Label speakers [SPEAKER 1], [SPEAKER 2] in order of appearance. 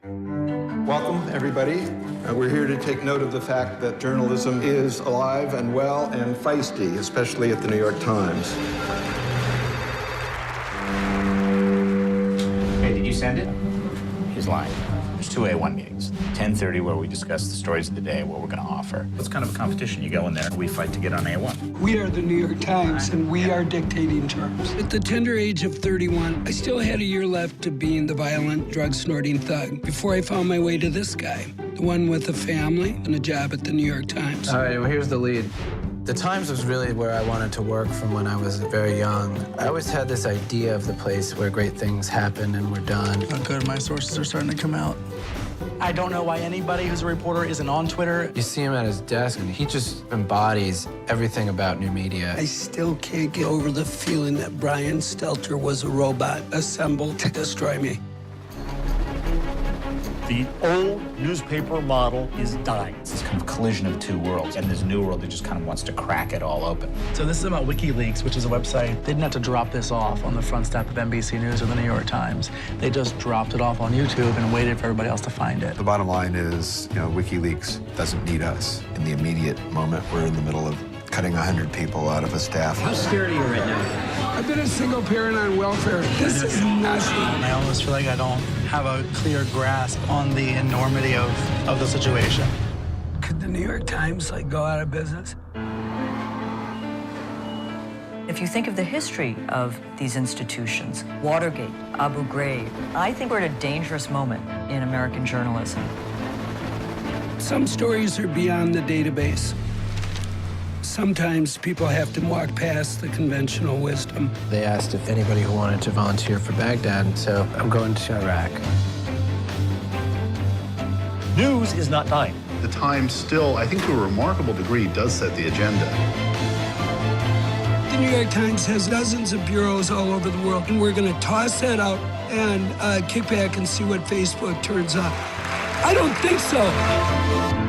[SPEAKER 1] Welcome, everybody. We're here to take note of the fact that journalism is alive and well and feisty, especially at the New York Times.
[SPEAKER 2] Hey, did you send it? He's lying. There's two A1 meetings. 10:30 where we discuss the stories of the day, what we're going to offer. It's kind of a competition. You go in there, we fight to get on A1.
[SPEAKER 3] We are the New York Times, and we are dictating terms. At the tender age of 31, I still had a year left to being the violent, drug-snorting thug before I found my way to this guy, the one with a family and a job at the New York Times.
[SPEAKER 4] All right, well, here's the lead. The Times was really where I wanted to work from when I was very young. I always had this idea of the place where great things happen and were done.
[SPEAKER 5] Oh, good, my sources are starting to come out. I don't know why anybody who's a reporter isn't on Twitter.
[SPEAKER 4] You see him at his desk, and he just embodies everything about new media.
[SPEAKER 3] I still can't get over the feeling that Brian Stelter was a robot assembled to destroy me.
[SPEAKER 6] The old newspaper model is dying.
[SPEAKER 2] It's kind of a collision of two worlds, and this new world that just kind of wants to crack it all open.
[SPEAKER 5] So this is about WikiLeaks, which is a website. They didn't have to drop this off on the front step of NBC News or the New York Times. They just dropped it off on YouTube and waited for everybody else to find it.
[SPEAKER 7] The bottom line is, WikiLeaks doesn't need us. In the immediate moment, we're in the middle of cutting 100 people out of a staff.
[SPEAKER 8] How scared are you right now?
[SPEAKER 3] I've been a single parent on welfare. This is nothing.
[SPEAKER 5] I almost feel like I don't have a clear grasp on the enormity of the situation.
[SPEAKER 3] Could the New York Times, go out of business?
[SPEAKER 9] If you think of the history of these institutions, Watergate, Abu Ghraib, I think we're at a dangerous moment in American journalism.
[SPEAKER 3] Some stories are beyond the database. Sometimes people have to walk past the conventional wisdom.
[SPEAKER 4] They asked if anybody who wanted to volunteer for Baghdad, so I'm going to Iraq.
[SPEAKER 6] News is not dying.
[SPEAKER 10] The Times still, I think to a remarkable degree, does set the agenda.
[SPEAKER 3] The New York Times has dozens of bureaus all over the world, and we're going to toss that out and kick back and see what Facebook turns up. I don't think so.